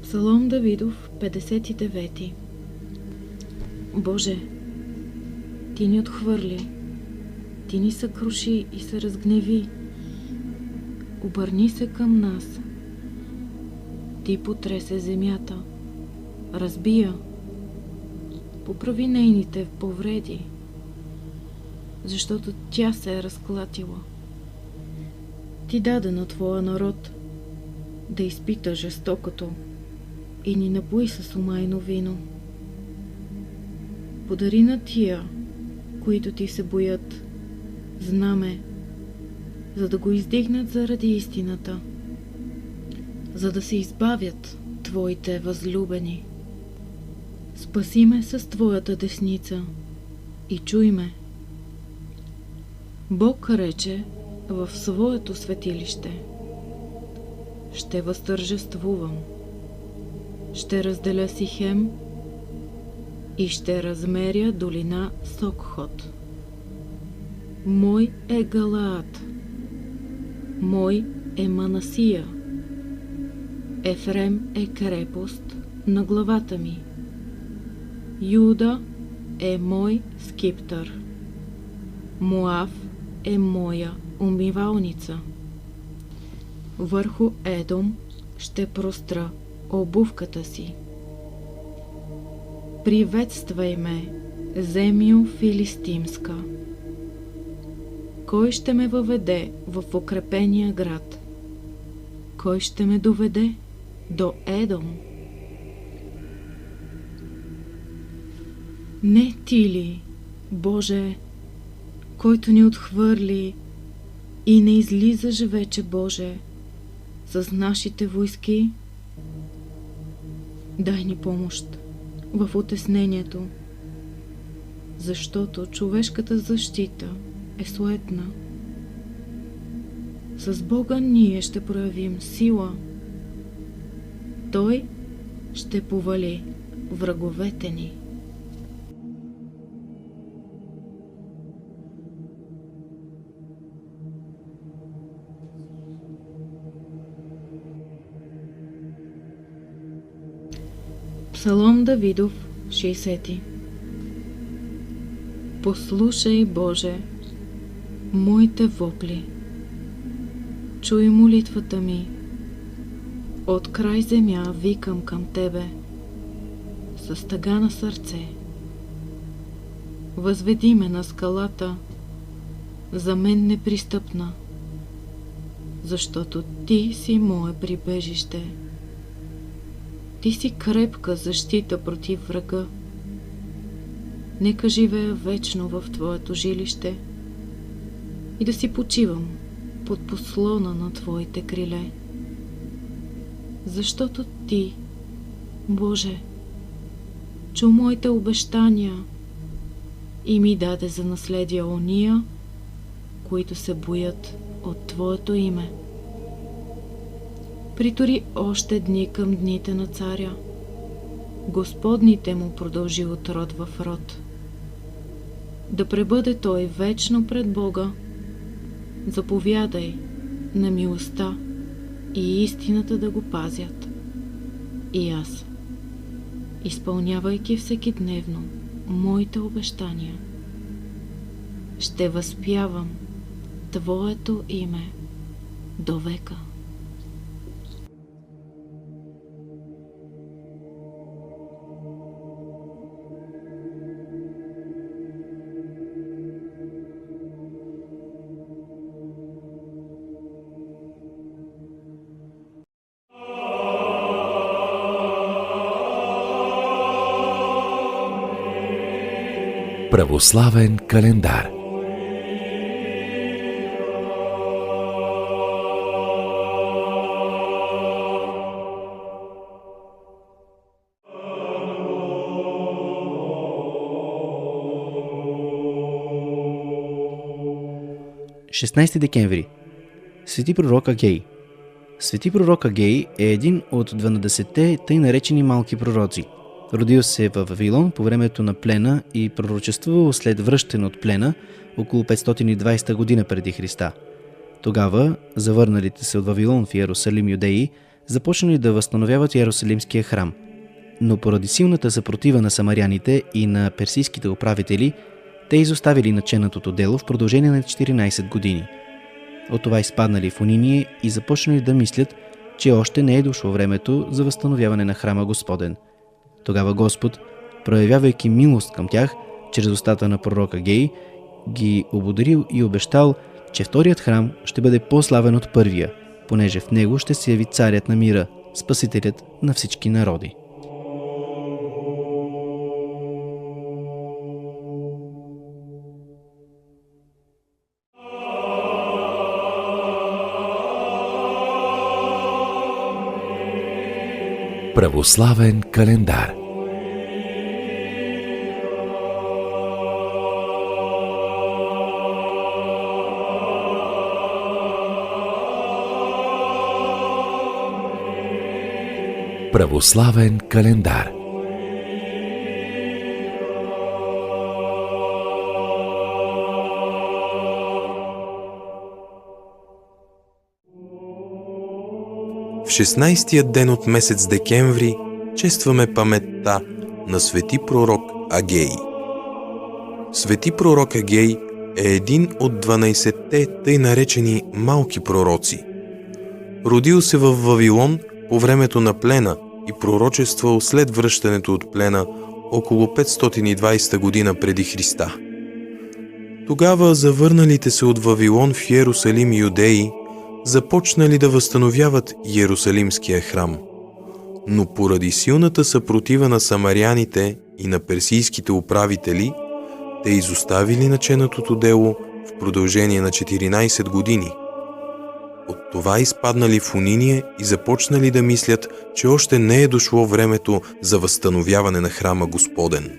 Псалом Давидов, 59. Боже, Ти ни отхвърли, Ти ни съкруши и се разгневи. Обърни се към нас. Ти потресе земята, разбия, поправи нейните повреди, защото тя се е разклатила. Ти даде на Твоя народ да изпита жестокото и ни напои с омайно вино. Подари на тия, които Ти се боят, знаме, за да го издигнат заради истината, за да се избавят Твоите възлюбени. Спаси ме с Твоята десница и чуй ме. Бог рече в своето светилище: ще възтържествувам, ще разделя Сихем и ще размеря долина Сокхот. Мой е Галаат, мой е Манасия, Ефрем е крепост на главата ми, Юда е мой скиптър, Моав е моя умивалница. Върху Едом ще простра обувката си. Приветствай ме, земю филистимска. Кой ще ме въведе в укрепения град? Кой ще ме доведе до Едом? Не Ти ли, Боже, който ни отхвърли и не излизаш вече, Боже, с нашите войски. Дай ни помощ в утеснението, защото човешката защита е суетна. С Бога ние ще проявим сила. Той ще повали враговете ни. Псалом Давидов, 60. Послушай, Боже, моите вопли. Чуй молитвата ми. От край земя викам към Тебе с тъга на сърце. Възведи ме на скалата, за мен непристъпна, защото Ти си мое прибежище. Ти си крепка защита против врага. Нека живея вечно в Твоето жилище и да си почивам под послона на Твоите криле. Защото Ти, Боже, чу моите обещания и ми даде за наследие ония, които се боят от Твоето име. Притори още дни към дните на царя. Господните му продължи от род в род. Да пребъде той вечно пред Бога. Заповядай на милостта и истината да го пазят. И аз, изпълнявайки всекидневно моите обещания, ще възпявам Твоето име до века. Православен календар. Шестнадесети декември. Свети пророк Агей. Свети пророк Агей е един от 12-те тъй наречени малки пророци. Родил се в Вавилон по времето на плена и пророчествувал след връщане от плена около 520 година преди Христа. Тогава завърналите се от Вавилон в Иерусалим юдеи започнали да възстановяват Иерусалимския храм. Но поради силната съпротива на самаряните и на персийските управители, те изоставили наченатото дело в продължение на 14 години. От това изпаднали в униние и започнали да мислят, че още не е дошло времето за възстановяване на храма Господен. Тогава Господ, проявявайки милост към тях, чрез устата на пророка Агей, ги ободарил и обещал, че вторият храм ще бъде по-славен от първия, понеже в него ще се яви царят на мира, спасителят на всички народи. Православен календар. Православен календар. В 16-тия ден от месец декември честваме паметта на свети пророк Агей. Свети пророк Агей е един от 12-те тъй наречени малки пророци. Родил се в Вавилон по времето на плена и пророчествал след връщането от плена около 520 година преди Христа. Тогава завърналите се от Вавилон в Иерусалим юдеи започнали да възстановяват Иерусалимския храм. Но поради силната съпротива на самаряните и на персийските управители, те изоставили наченатото дело в продължение на 14 години. От това изпаднали в униние и започнали да мислят, че още не е дошло времето за възстановяване на храма Господен.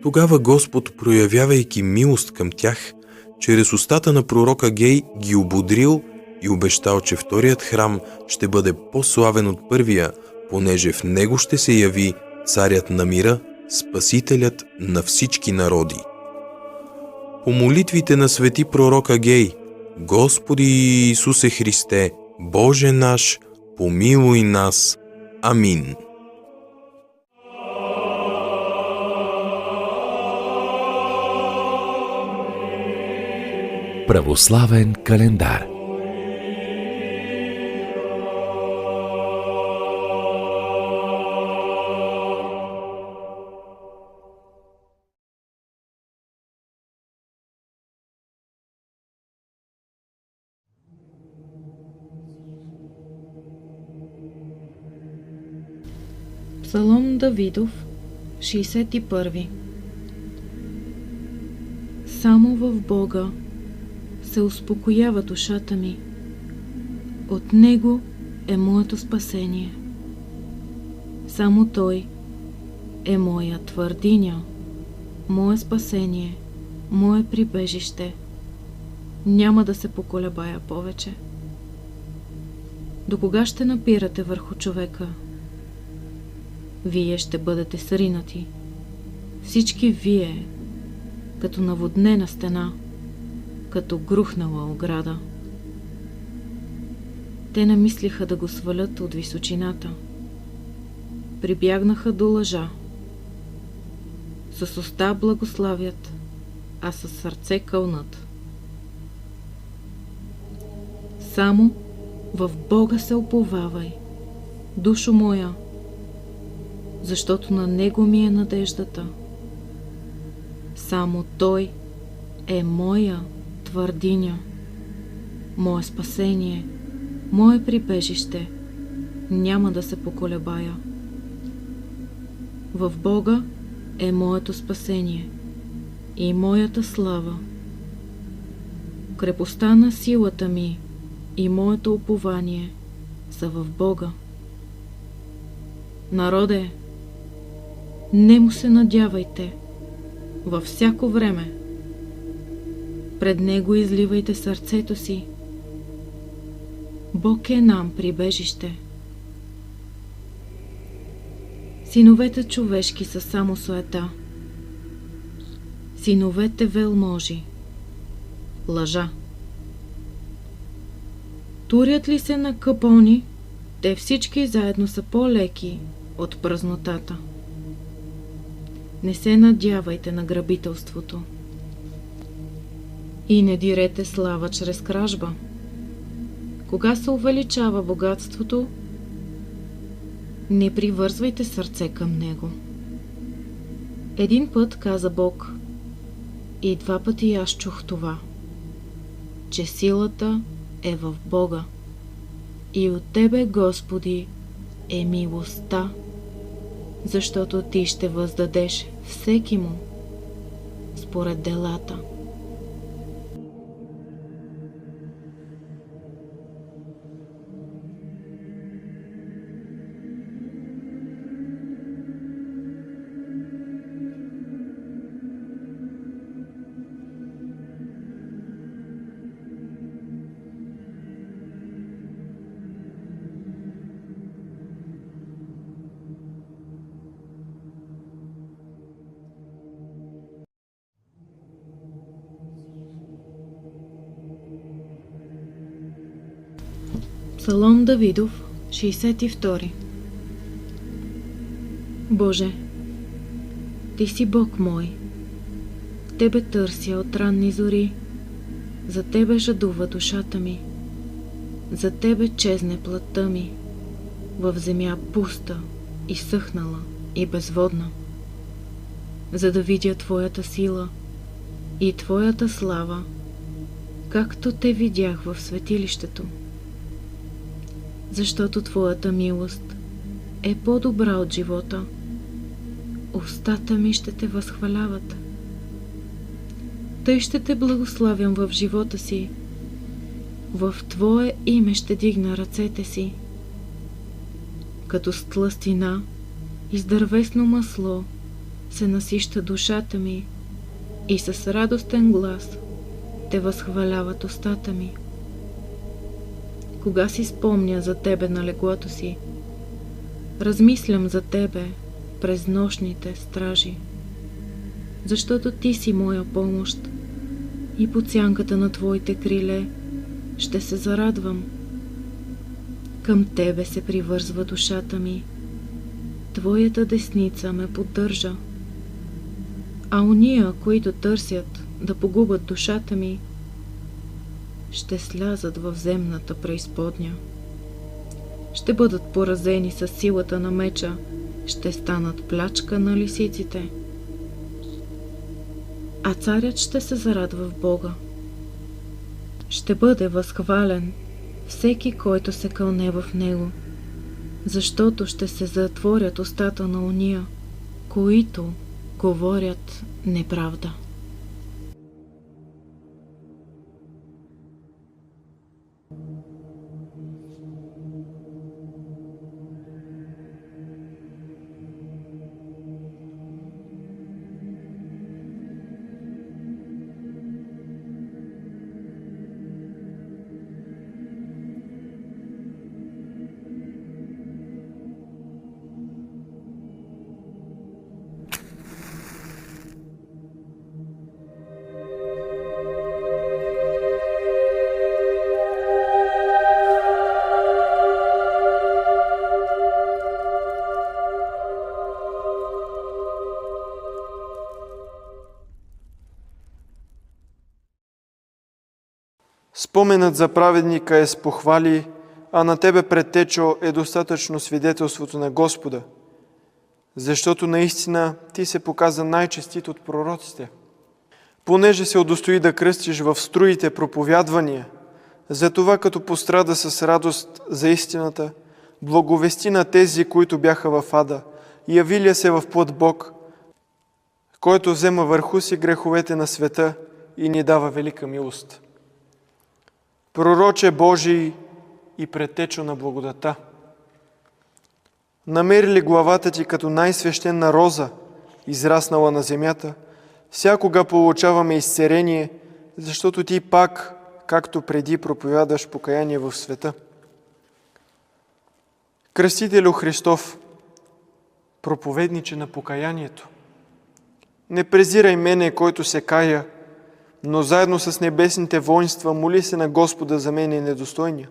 Тогава Господ, проявявайки милост към тях, чрез устата на пророка Агей ги ободрил и обещал, че вторият храм ще бъде по-славен от първия, понеже в него ще се яви царят на мира, спасителят на всички народи. По молитвите на свети пророк Агей: Господи Исусе Христе, Боже наш, помилуй нас. Амин. Православен календар. Псалом Давидов, 61. Само в Бога се успокоява душата ми. От Него е моето спасение. Само Той е моя твърдиня, мое спасение, мое прибежище. Няма да се поколебая повече. До кога ще напирате върху човека? Вие ще бъдете сринати. Всички вие, като наводнена стена, като грухнала ограда. Те намислиха да го свалят от височината. Прибягнаха до лъжа. С уста благославят, а със сърце кълнат. Само в Бога се уповавай, душо моя, защото на Него ми е надеждата. Само Той е моя твърдиня, мое спасение, мое прибежище. Няма да се поколебая. В Бога е моето спасение и моята слава. Крепостта на силата ми и моето упование са в Бога. Народе, нему се надявайте във всяко време. Пред Него изливайте сърцето си. Бог е нам прибежище. Синовете човешки са само суета. Синовете велможи лъжа. Турят ли се на капони, те всички заедно са по-леки от празнотата. Не се надявайте на грабителството. И не дирете слава чрез кражба. Кога се увеличава богатството, не привързвайте сърце към него. Един път каза Бог, и 2 пъти аз чух това, че силата е в Бога и от Тебе, Господи, е милостта, защото Ти ще въздадеш всеки му според делата. Псалом Давидов, 62. Боже, Ти си Бог мой. Тебе търся от ранни зори. За Тебе жадува душата ми. За Тебе чезне плътта ми в земя пуста, изсъхнала и безводна, за да видя Твоята сила и Твоята слава, както Те видях в светилището. Защото Твоята милост е по-добра от живота, устата ми ще Те възхваляват. Тъй ще те благославям в живота си. В Твое име ще дигна ръцете си. Като с тлъстина и с дървесно масло се насища душата ми и с радостен глас те възхваляват устата ми. Кога си спомня за Тебе на леглото си, размислям за Тебе през нощните стражи, защото Ти си моя помощ и под сянката на Твоите криле ще се зарадвам. Към Тебе се привързва душата ми, Твоята десница ме поддържа. А уния, които търсят да погубят душата ми, ще слязат в земната преизподня. Ще бъдат поразени със силата на меча, ще станат плячка на лисиците. А царят ще се зарадва в Бога. Ще бъде възхвален всеки, който се кълне в Него, защото ще се затворят устата на уния, които говорят неправда. Споменът за праведника е с похвали, а на тебе, предтечо, е достатъчно свидетелството на Господа, защото наистина ти се показа най-честит от пророците. Понеже се удостои да кръстиш в струите проповядвания, затова като пострада с радост за истината, благовести на тези, които бяха в ада, явиля се в плът Бог, който взема върху си греховете на света и ни дава велика милост. Пророче Божий и предтечо на благодата, намери ли главата ти като най-свещена роза, израснала на земята, всякога получаваме изцерение, защото ти пак, както преди, проповядаш покаяние в света. Кръстителю Христов, проповедниче на покаянието, не презирай мене, който се кая, но заедно с небесните воинства моли се на Господа за мене недостойния,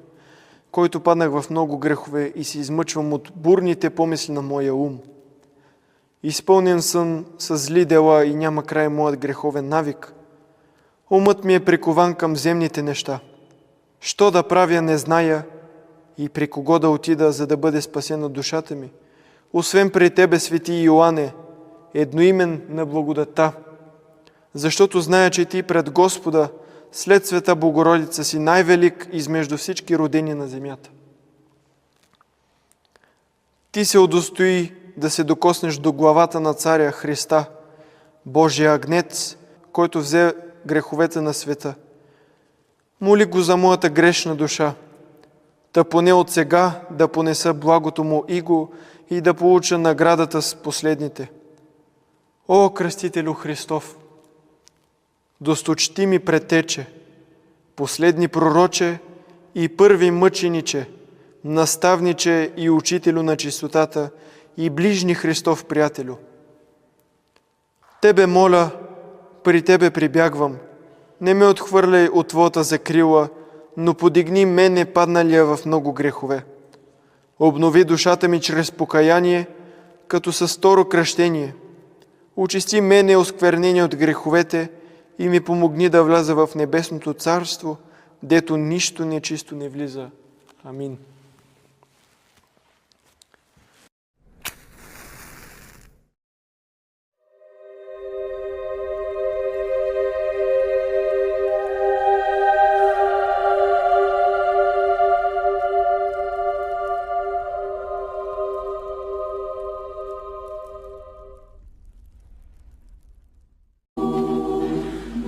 който паднах в много грехове и се измъчвам от бурните помисли на моя ум. Изпълнен съм с зли дела и няма край моят греховен навик. Умът ми е прикован към земните неща. Що да правя не зная и при кого да отида, за да бъде спасена душата ми, освен при Тебе, свети Йоанне, едноимен на благодата, защото зная, че Ти пред Господа, след света Богородица, си най-велик измежду всички родени на земята. Ти се удостои да се докоснеш до главата на царя Христа, Божия агнец, който взе греховете на света. Моли го за моята грешна душа, да поне от сега да понеса благото му иго и да получа наградата с последните. О, Кръстителю Христов, досточтими предтече, последни пророче и първи мъчениче, наставниче и учителю на чистотата и ближни Христов приятелю. Тебе моля, при Тебе прибягвам, не ме отхвърляй от Твоята закрила, но подигни мене падналия в много грехове. Обнови душата ми чрез покаяние, като със второ кръщение. Очисти мене осквернение от греховете и ми помогни да вляза в небесното царство, дето нищо нечисто не влиза. Амин.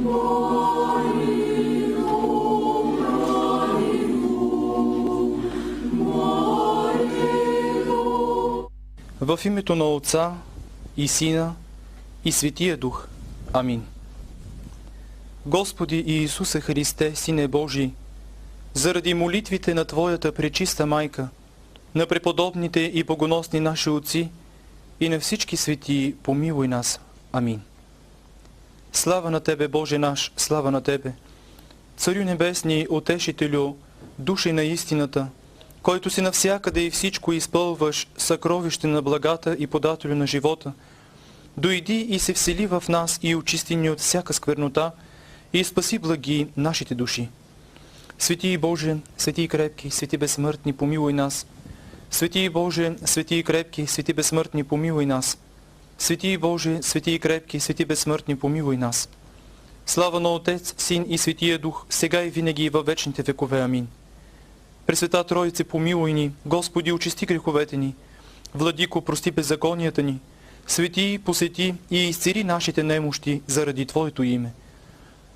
More. В името на Отца и Сина и Светия Дух. Амин. Господи Иисусе Христе, Сине Божий, заради молитвите на Твоята пречиста майка, на преподобните и богоносни наши отци и на всички светии, помилуй нас. Амин. Слава на Тебе, Боже наш, слава на Тебе! Царю Небесни, Утешителю, души на истината, който си навсякъде и всичко изпълваш, съкровище на благата и подателю на живота, дойди и се всели в нас и очисти ни от всяка сквернота и спаси благи нашите души. Свети Боже, свети и крепки, свети безсмъртни, помилуй нас. Свети Боже, свети и крепки, свети безсмъртни, помилуй нас. Свети Боже, свети и крепки, свети безсмъртни, помилуй нас. Слава на Отец, Син и Светия Дух, сега и винаги и във вечните векове. Амин. Пресвета Троице, помилуй ни, Господи, очисти греховете ни. Владико, прости беззаконията ни. Свети, посети и изцели нашите немощи заради Твоето име.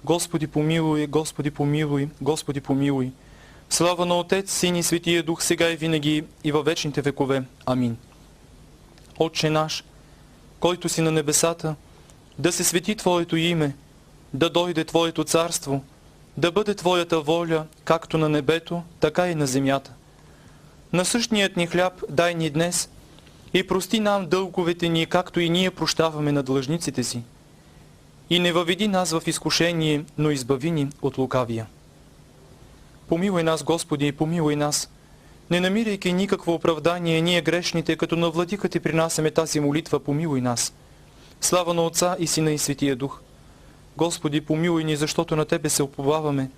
Господи, помилуй, Господи, помилуй, Господи, помилуй. Слава на Отец, Син и Светия Дух, сега и винаги и във вечните векове. Амин. Отче наш, който си на небесата, да се свети Твоето име, да дойде Твоето царство, да бъде Твоята воля, както на небето, така и на земята. Насъщният ни хляб дай ни днес и прости нам дълговете ни, както и ние прощаваме на длъжниците си. И не въведи нас в изкушение, но избави ни от лукавия. Помилуй нас, Господи, помилуй нас. Не намирайки никакво оправдание, ние грешните, като на владика Ти принасяме тази молитва, помилуй нас. Слава на Отца и Сина и Светия Дух. Господи, помилуй ни, защото на Тебе се уповаваме.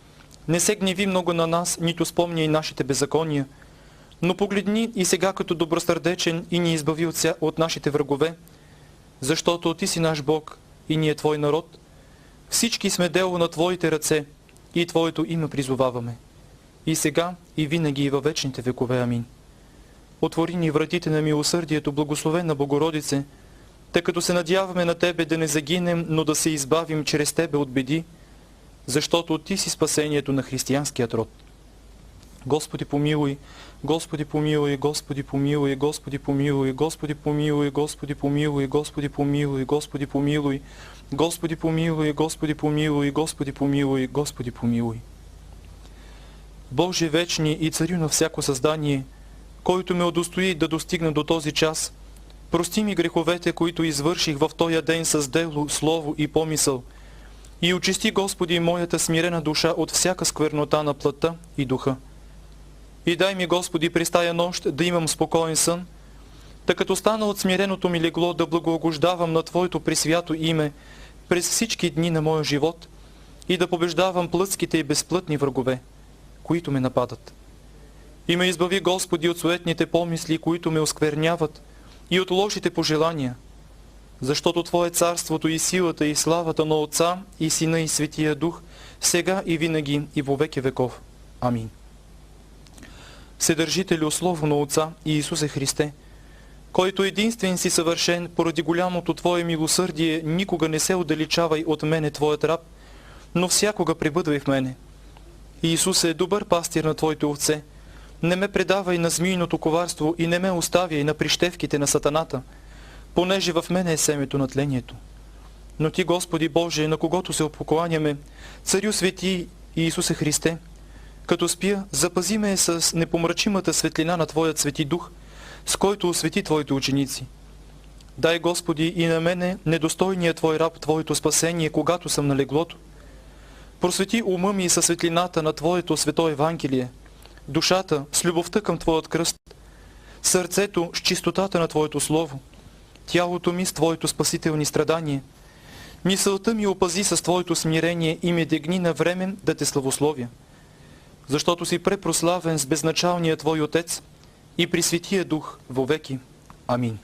Не се гневи много на нас, нито спомня и нашите беззакония, но погледни и сега като добросърдечен и ни избави от нашите врагове, защото Ти си наш Бог и ние Твой народ. Всички сме дело на Твоите ръце и Твоето име призоваваме. И сега, и винаги, и във вечните векове. Амин. Отвори ни вратите на милосърдието, благословена Богородице, тъй като се надяваме на Тебе да не загинем, но да се избавим чрез Тебе от беди, защото Ти си спасението на християнският род. Господи помилуй, Господи помилуй, Господи помилуй, Господи помилуй, Господи помилуй, Господи помилуй, Господи помилуй, Господи помилуй, Господи помилуй, Господи помилуй, Господи помилуй, Господи помилуй. Боже вечни и Царю на всяко създание, който ме удостои да достигна до този час, прости ми греховете, които извърших в този ден с дело, слово и помисъл, и очисти, Господи, моята смирена душа от всяка сквернота на плътта и духа. И дай ми, Господи, през тая нощ да имам спокоен сън, тъй като стана от смиреното ми легло да благоугождавам на Твоето пресвято име през всички дни на моя живот и да побеждавам плътските и безплътни врагове, които ме нападат. И ме избави, Господи, от суетните помисли, които ме оскверняват, и от лошите пожелания, защото Твое царството и силата и славата на Отца и Сина и Светия Дух, сега и винаги и во веки веков. Амин. Вседържителю, Слово на Отца и Исусе Христе, който единствен си съвършен, поради голямото Твое милосърдие, никога не се отдалечавай от мене, Твоят раб, но всякога пребъдвай в мене. Иисусе, добър пастир на Твоите овце, не ме предавай на змийното коварство и не ме оставяй на прищевките на сатаната, понеже в мене е семето на тлението. Но Ти, Господи Боже, на когото се покланяме, Царю свети Иисусе Христе, като спя, запази ме с непомрачимата светлина на Твоят Свети Дух, с който освети Твоите ученици. Дай, Господи, и на мене, недостойният Твой раб, Твоето спасение, когато съм на леглото. Просвети ума ми със светлината на Твоето свето Евангелие, душата с любовта към Твоят кръст, сърцето с чистотата на Твоето Слово, тялото ми с Твоето спасителни страдания. Мисълта ми опази с Твоето смирение и ме дегни на време да Те славословя. Защото си препрославен с безначалния Твой Отец и при Светия Дух вовеки. Амин.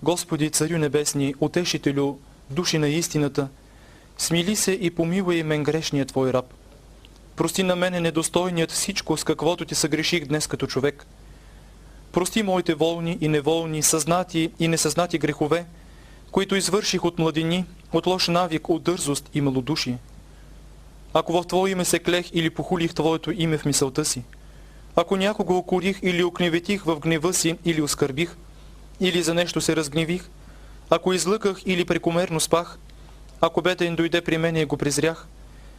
Господи, Царю Небесни, Утешителю, души на истината, смили се и помилуй мен грешния Твой раб. Прости на мене недостойният всичко, с каквото Ти съгреших днес като човек. Прости моите волни и неволни, съзнати и несъзнати грехове, които извърших от младини, от лош навик, от дързост и малодушие. Ако в Твое име се клех или похулих Твоето име в мисълта си, Ако някого укорих или оклеветих в гнева си, или оскърбих, или за нещо се разгневих, ако излъках или прекомерно спах, ако беден дойде при мене и го презрях,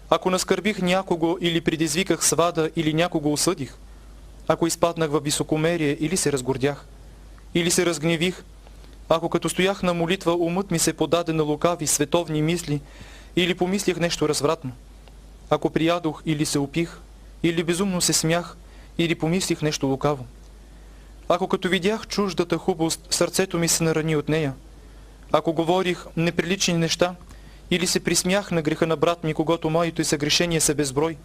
ако наскърбих някого или предизвиках свада или някого осъдих, ако изпаднах във високомерие или се разгордях, или се разгневих, ако като стоях на молитва умът ми се подаде на лукави световни мисли или помислях нещо развратно, ако приядох или се опих, или безумно се смях, или помислих нещо лукаво, ако като видях чуждата хубост, сърцето ми се нарани от нея, ако говорих неприлични неща, или се присмях на греха на брат ми, когато моето и съгрешение са безброй,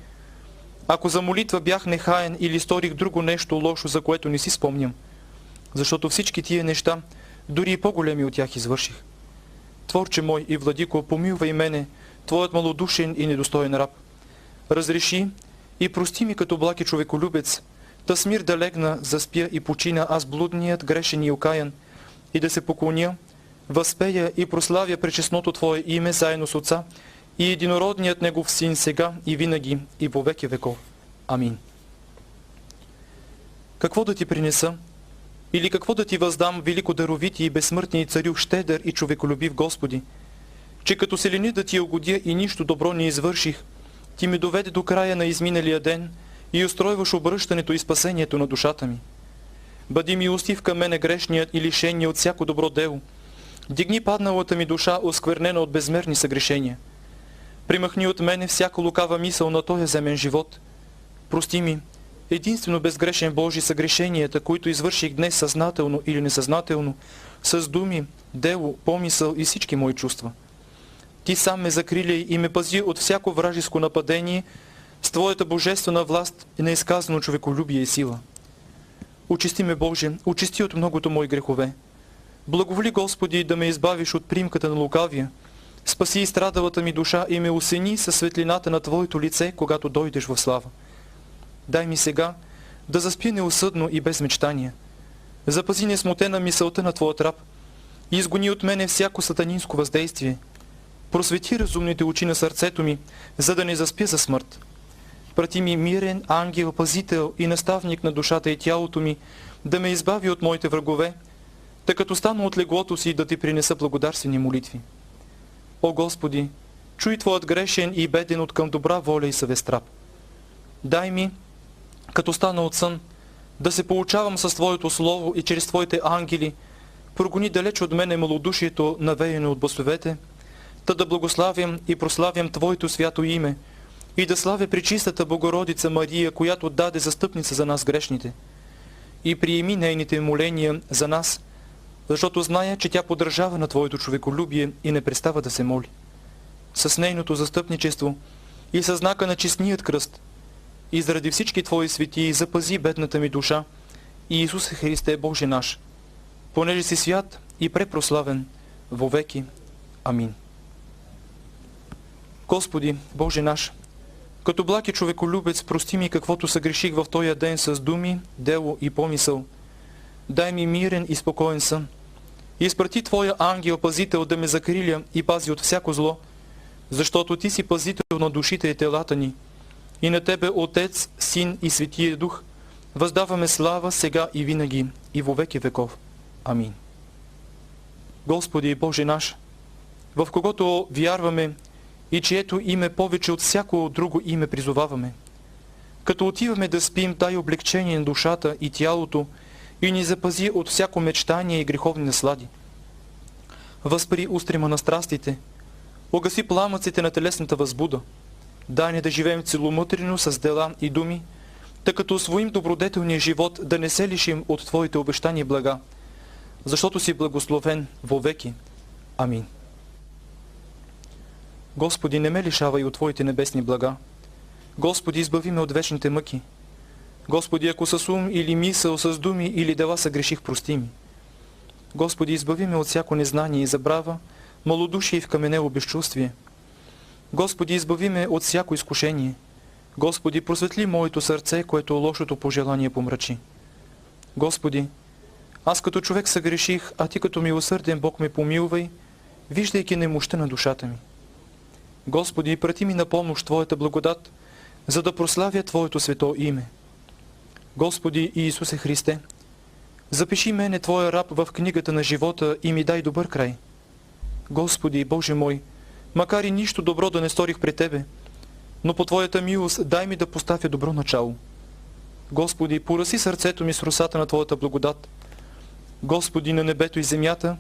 ако за молитва бях нехаен или сторих друго нещо лошо, за което не си спомням, защото всички тия неща, дори и по-големи от тях извърших. Творче мой и владико, помилвай мене, Твоят малодушен и недостоен раб. Разреши и прости ми като благ и човеколюбец, да с мир да легна, заспя и почина аз блудният, грешен и окаян, и да се поклоня, възпея и прославя пречестното Твое име заедно с Отца и единородният Негов Син сега и винаги и по веки веков. Амин. Какво да ти принеса? Или какво да ти въздам, велико даровити и безсмъртни царю, щедър и човеколюбив Господи, че като се лени да ти угодя и нищо добро не извърших, ти ме доведе до края на изминалия ден и устройваш обръщането и спасението на душата ми. Бъди милостив към мене грешният и лишения от всяко добро дело. Дигни падналата ми душа, осквернена от безмерни съгрешения. Примахни от мене всяка лукава мисъл на този земен живот. Прости ми, единствено безгрешен Божи, съгрешенията, които извърших днес съзнателно или несъзнателно, с думи, дело, помисъл и всички мои чувства. Ти сам ме закриляй и ме пази от всяко вражеско нападение с Твоята божествена власт и неизказано човеколюбие и сила. Очисти ме, Боже, очисти от многото мои грехове. Благоволи, Господи, да ме избавиш от примката на лукавия. Спаси изстрадалата ми душа и ме осени със светлината на Твоето лице, когато дойдеш в слава. Дай ми сега да заспя неусъдно и без мечтания. Запази несмутена мисълта на Твоят раб и изгони от мене всяко сатанинско въздействие. Просвети разумните очи на сърцето ми, за да не заспя за смърт. Прати ми мирен ангел, пазител и наставник на душата и тялото ми, да ме избави от моите врагове, тъй като стана от леглото си да Ти принеса благодарствени молитви. О Господи, чуй Твоят грешен и беден от към добра воля и съвест раб. Дай ми, като стана от сън, да се получавам с Твоето Слово и чрез Твоите ангели, прогони далеч от мене малодушието, навеяно от басовете, та да благославям и прославям Твоето свято име и да славя пречистата Богородица Мария, която даде застъпница за нас грешните. И приеми нейните моления за нас, защото зная, че тя поддържава на Твоето човеколюбие и не престава да се моли. С нейното застъпничество и със знака на честният кръст и заради всички Твои светии запази бедната ми душа и Исусе Христе, Боже наш, понеже си свят и препрославен вовеки. Амин. Господи, Боже наш, като благ и човеколюбец, прости ми каквото съгреших в този ден с думи, дело и помисъл. Дай ми мирен и спокоен сън. И изпрати Твоя ангел-пазител да ме закриля и пази от всяко зло, защото Ти си пазител на душите и телата ни. И на Тебе, Отец, Син и Светия Дух, въздаваме слава сега и винаги и во веки веков. Амин. Господи, Боже наш, в когото вярваме и чието име повече от всяко друго име призоваваме. Като отиваме да спим, дай облегчение на душата и тялото и ни запази от всяко мечтание и греховни наслади. Възпри устрима на страстите, угаси пламъците на телесната възбуда, дай ни да живеем целомътрено с дела и думи, тъй като усвоим добродетелния живот да не се лишим от Твоите обещани блага, защото си благословен вовеки. Амин. Господи, не ме лишавай от Твоите небесни блага. Господи, избави ме от вечните мъки. Господи, ако с ум или мисъл, с думи или дела съгреших, прости ми. Господи, избави ме от всяко незнание и забрава, малодушие и вкаменело безчувствие. Господи, избави ме от всяко изкушение. Господи, просветли моето сърце, което лошото пожелание помрачи. Господи, аз като човек съгреших, а Ти като милосърден Бог ме помилвай, виждайки немощта на душата ми. Господи, прати ми на помощ Твоята благодат, за да прославя Твоето свето име. Господи Иисусе Христе, запиши мене, Твоя раб, в книгата на живота и ми дай добър край. Господи Боже мой, макар и нищо добро да не сторих пред Тебе, но по Твоята милост дай ми да поставя добро начало. Господи, пораси сърцето ми с росата на Твоята благодат. Господи, на небето и земята,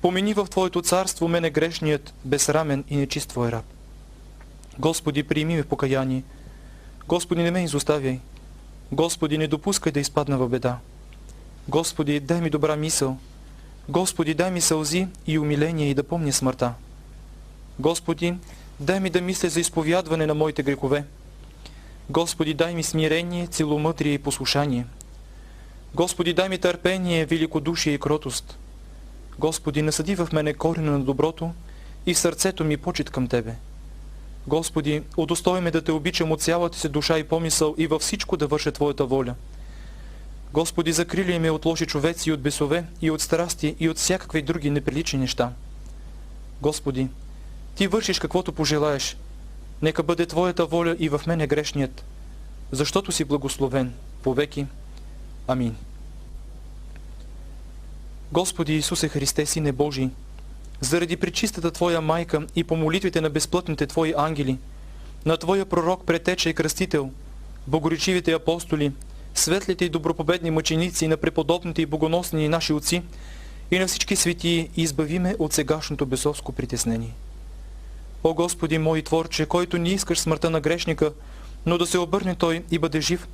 помени в Твоето царство мене грешният, безсрамен и нечист Твой раб. Господи, приеми ме в покаяние. Господи, не ме изоставяй. Господи, не допускай да изпадна в беда. Господи, дай ми добра мисъл. Господи, дай ми сълзи и умиление и да помня смъртта. Господи, дай ми да мисля за изповядване на моите грехове. Господи, дай ми смирение, целомъдрие и послушание. Господи, дай ми търпение, великодушие и кротост. Господи, насади в мене корена на доброто и в сърцето ми почит към Тебе. Господи, удостой ме да Те обичам от цялата си душа и помисъл и във всичко да върша Твоята воля. Господи, закрили ме от лоши човеци и от бесове, и от страсти, и от всякакви други неприлични неща. Господи, Ти вършиш каквото пожелаеш. Нека бъде Твоята воля и в мене грешният, защото си благословен повеки. Амин. Господи Исусе Христе, Сине Божий, заради пречистата Твоя майка и по молитвите на безплътните Твои ангели, на Твоя пророк, претеча и кръстител, богоречивите апостоли, светлите и добропобедни мъченици, на преподобните и богоносни наши отци и на всички светии, избави ме от сегашното бесовско притеснение. О Господи мой Творче, който не искаш смъртта на грешника, но да се обърне той и бъде жив,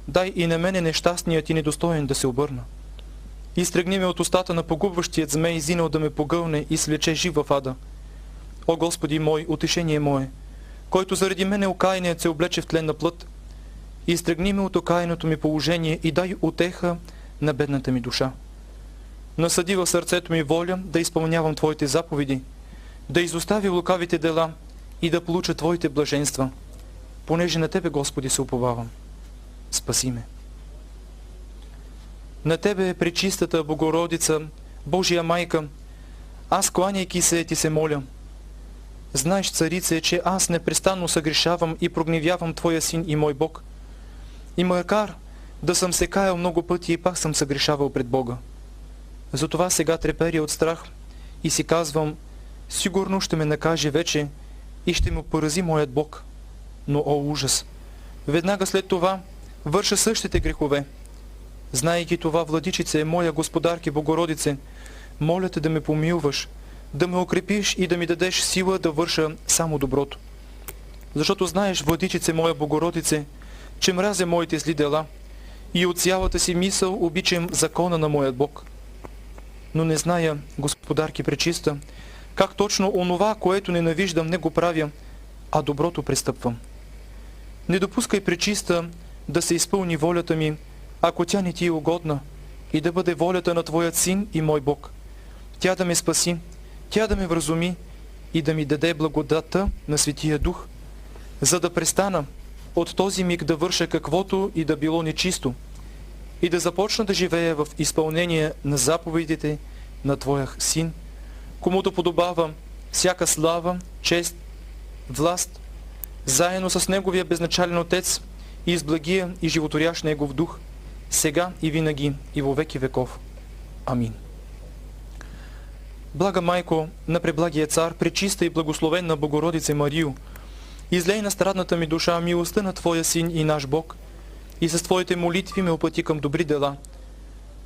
дай и на мене нещастният и недостоен да се обърна. Изтръгни ме от устата на погубващият змей, зинал да ме погълне и свлече жив в ада. О Господи мой, утешение мое, който заради мене окаяният се облече в тленна плът, изтръгни ме от окаяното ми положение и дай утеха на бедната ми душа. Насъди в сърцето ми воля да изпълнявам Твоите заповеди, да изоставя лукавите дела и да получа Твоите блаженства, понеже на Тебе, Господи, се уповавам. Спаси ме. На Тебе, пречистата Богородица, Божия майка, аз, кланяйки се, Ти се моля. Знаеш, царице, че аз непрестанно съгрешавам и прогневявам Твоя Син и мой Бог. И макар да съм се каял много пъти и пак съм съгрешавал пред Бога. Затова сега треперя от страх и си казвам, сигурно ще ме накаже вече и ще ме порази моят Бог. Но, о ужас! Веднага след това върша същите грехове. Знаейки това, Владичице, моя Господарки Богородице, моля Те да ме помилваш, да ме укрепиш и да ми дадеш сила да върша само доброто. Защото знаеш, Владичице, моя Богородице, че мразя моите зли дела и от цялата си мисъл обичам закона на моят Бог. Но не зная, Господарки пречиста, как точно онова, което ненавиждам, не го правя, а доброто престъпвам. Не допускай, пречиста, да се изпълни волята ми, ако тя не Ти е угодна, и да бъде волята на Твоят Син и мой Бог. Тя да ме спаси, тя да ме вразуми и да ми даде благодата на Светия Дух, за да престана от този миг да върша каквото и да било нечисто и да започна да живея в изпълнение на заповедите на Твоя Син, комуто подобава всяка слава, чест, власт, заедно с Неговия безначален Отец и с благия и животорящ Негов Дух, сега и винаги и во веки веков. Амин. Блага Майко на преблагия Цар, пречиста и благословенна Богородице Марио, излей на страдната ми душа милостта на Твоя Син и наш Бог и с Твоите молитви ме опъти към добри дела,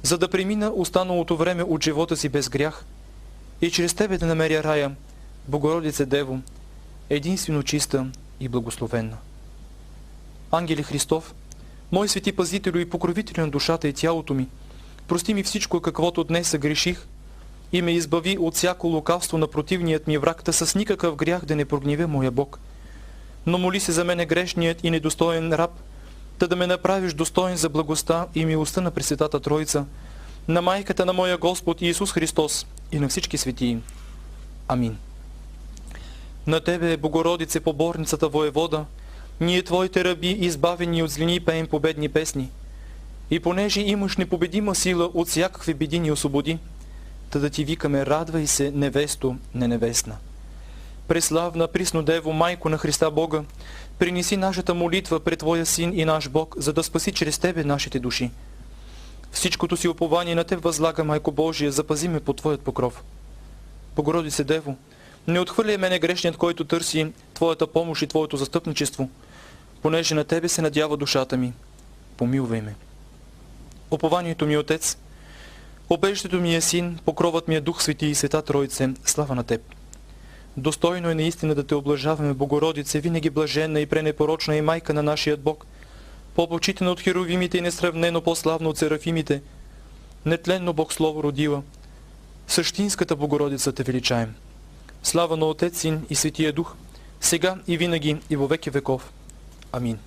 за да премина останалото време от живота си без грях и чрез Тебе да намеря рая, Богородице Дево, единствено чиста и благословенна. Ангеле Христов, мой свети пазителю и покровителю на душата и тялото ми, прости ми всичко, каквото днес съгреших, и ме избави от всяко лукавство на противният ми враг, та с никакъв грях да не прогневя моя Бог. Но моли се за мене грешният и недостоен раб, да ме направиш достоен за благостта и милостта на Пресветата Троица, на майката на моя Господ Иисус Христос и на всички светии. Амин. На Тебе, Богородице, поборницата воевода, ние Твоите раби, избавени от злини, пеем победни песни. И понеже имаш непобедима сила от всякакви беди ни освободи, да Ти викаме, радвай се, невесто неневестна. преславна Приснодево, Майко на Христа Бога, принеси нашата молитва пред Твоя Син и наш Бог, за да спаси чрез Тебе нашите души. Всичкото си упование на Теб възлага, Майко Божия, запази ме под Твоят покров. Богородице Дево, не отхвърляй мене грешният, който търси Твоята помощ и Твоето застъпничество, понеже на Тебе се надява душата ми. Помилвай ме. Упованието ми, Отец, убежището ми е Син, покровът ми е Дух Свети и Света Троице, слава на Теб. Достойно е наистина да Те облажаваме, Богородице, винаги блаженна и пренепорочна и майка на нашият Бог, по-почитана от херовимите и несравнено по-славно от серафимите, нетленно Бог Слово родила. Същинската Богородица Те величаем. Слава на Отец, Син и Светия Дух, сега и винаги и во веки веков. Амин.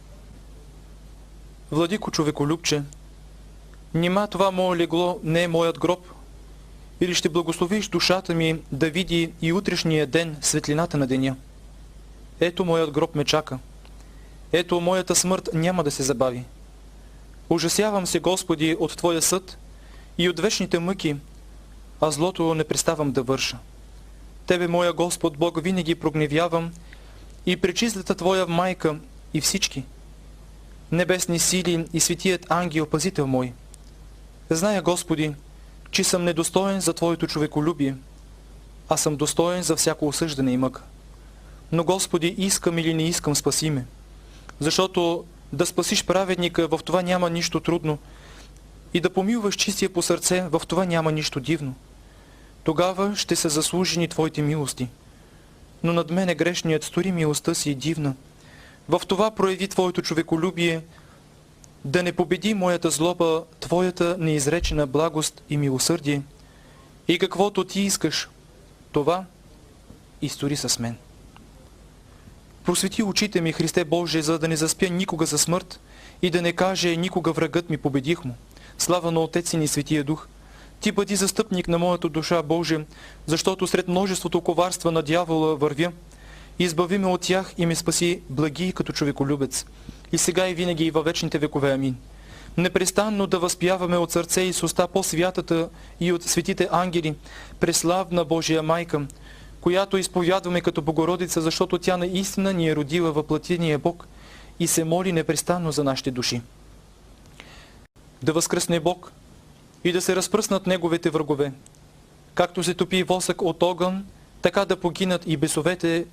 Владико човеколюбче, нима това мое легло не е моят гроб? Или ще благословиш душата ми да види и утрешния ден светлината на деня? Ето моят гроб ме чака. Ето моята смърт няма да се забави. Ужасявам се, Господи, от Твоя съд и от вечните мъки, а злото не преставам да върша. Тебе, моя Господ Бог, винаги прогневявам и пречистата Твоя майка и всички небесни сили и светият ангел, пазител мой. Зная, Господи, че съм недостоен за Твоето човеколюбие, а съм достоен за всяко осъждане и мъка. Но, Господи, искам или не искам, спаси ме. Защото да спасиш праведника, в това няма нищо трудно, и да помилваш чистия по сърце, в това няма нищо дивно. Тогава ще са заслужени Твоите милости. Но над мене грешният стори милостта си дивна. В това прояви Твоето човеколюбие, да не победи моята злоба, Твоята неизречена благост и милосърдие. И каквото Ти искаш, това истори с мен. Просвети очите ми, Христе Боже, за да не заспя никога за смърт и да не каже никога врагът ми, победих му. Слава на Отец и Светия Дух. Ти бъди застъпник на моята душа, Боже, защото сред множеството коварства на дявола вървя. Избави ме от тях и ме спаси благи като човеколюбец. И сега и винаги и във вечните векове. Амин. Непрестанно да възпяваме от сърце и с уста по-святата и от светите ангели, преславна Божия майка, която изповядваме като Богородица, защото тя наистина ни е родила въплътения Бог и се моли непрестанно за нашите души. Да възкръсне Бог и да се разпръснат Неговите врагове. Както се топи восък от огън, така да погинат и бесовете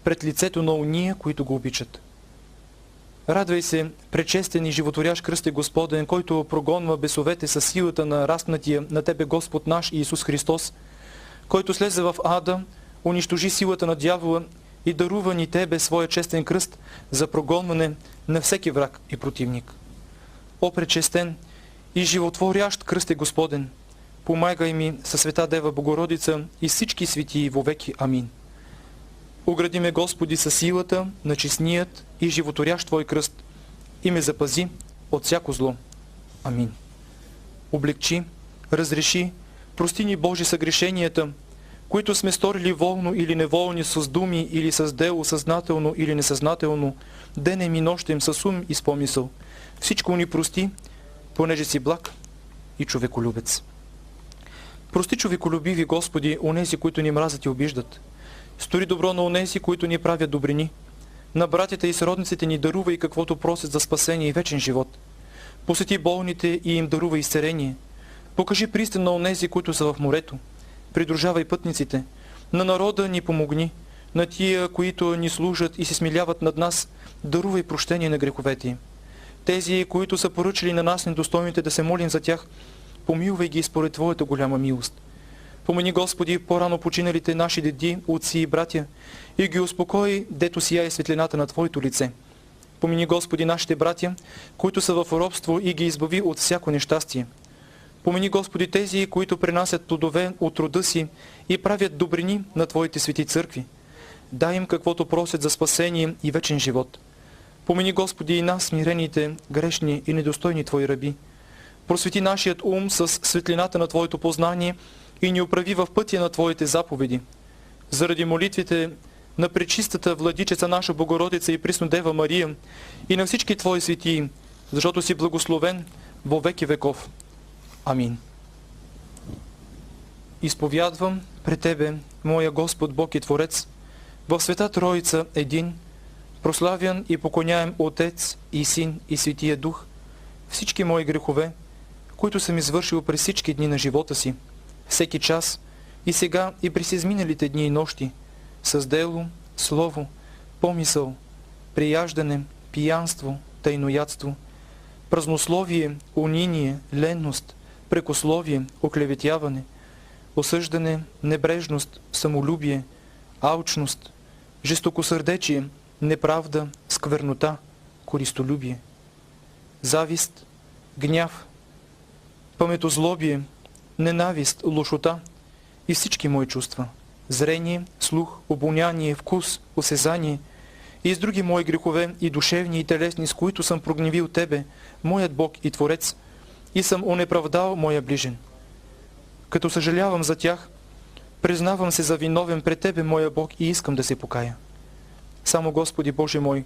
пред лицето на уния, които го обичат. Радвай се, пречестен и животворящ кръсте Господен, който прогонва бесовете със силата на разпнатия на Тебе Господ наш Иисус Христос, който слезе в ада, унищожи силата на дявола и дарува ни Тебе своя честен кръст за прогонване на всеки враг и противник. О, пречестен и животворящ кръсте Господен, помагай ми със света Дева Богородица и всички светии вовеки. Амин. Огради ме, Господи, със силата на честният и животворящ Твой кръст и ме запази от всяко зло. Амин. Облегчи, разреши, прости ни, Боже, съгрешенията, които сме сторили волно или неволни, с думи или с дело, съзнателно или несъзнателно, денем и нощем, с ум и с помисъл. Всичко ни прости, понеже си благ и човеколюбец. Прости, човеколюбиви Господи, онези, които ни мразят и обиждат. Стори добро на онези, които ни правят добрини. На братята и сродниците ни дарува и каквото просят за спасение и вечен живот. Посети болните и им дарува изцеление. Покажи пристан на онези, които са в морето. Придружавай пътниците. На народа ни помогни. На тия, които ни служат и се смиляват над нас, дарувай прощение на греховете им. Тези, които са поръчали на нас недостойните да се молим за тях, помилвай ги според Твоята голяма милост. Помени, Господи, по-рано починалите наши деди, отци и братя, и ги успокои, дето сияе светлината на Твоето лице. Помени, Господи, нашите братя, които са в робство, и ги избави от всяко нещастие. Помени, Господи, тези, които принасят плодове от рода си и правят добрини на Твоите свети църкви. Дай им каквото просят за спасение и вечен живот. Помени, Господи, и нас, смирените, грешни и недостойни Твои раби. Просвети нашият ум с светлината на Твоето познание и ни управи в пътя на Твоите заповеди. Заради молитвите на пречистата владичица наша Богородица и Приснодева Мария и на всички Твои светии, защото си благословен во веки веков. Амин. Изповядвам пред Тебе, моя Господ Бог и Творец, в Света Троица един, прославян и поклоняем Отец и Син и Светия Дух, всички мои грехове, които съм извършил през всички дни на живота си, всеки час и сега и през изминалите дни и нощи, с дело, слово, помисъл, прияждане, пиянство, тайноядство, празнословие, униние, ленност, прекословие, оклеветяване, осъждане, небрежност, самолюбие, алчност, жестокосърдечие, неправда, сквернота, користолюбие, завист, гняв, паметозлобие, ненавист, лошота и всички мои чувства, зрение, слух, обоняние, вкус, осезание и с други мои грехове и душевни и телесни, с които съм прогневил Тебе, моят Бог и Творец, и съм онеправдал моя ближен. Като съжалявам за тях, признавам се за виновен пред Тебе, моя Бог, и искам да се покая. Само, Господи Боже мой,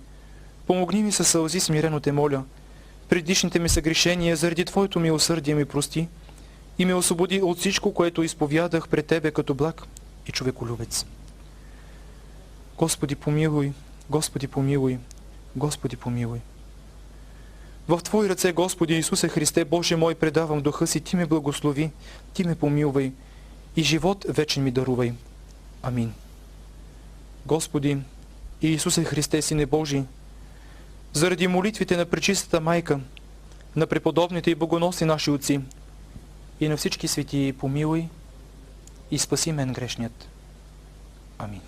помогни ми със сълзи, смирено Те моля, предишните ми съгрешения, заради Твоето милосърдие ми прости и ме освободи от всичко, което изповядах пред Тебе като благ и човеколюбец. Господи помилуй, Господи помилуй, Господи помилуй. В Твои ръце, Господи Исусе Христе, Боже мой, предавам духа си, Ти ме благослови, Ти ме помилвай и живот вечен ми дарувай. Амин. Господи Иисусе Христе, Сине Божий, заради молитвите на Пречистата Майка, на преподобните и богоносни наши отци и на всички светии, помилуй и спаси мен грешният. Амин.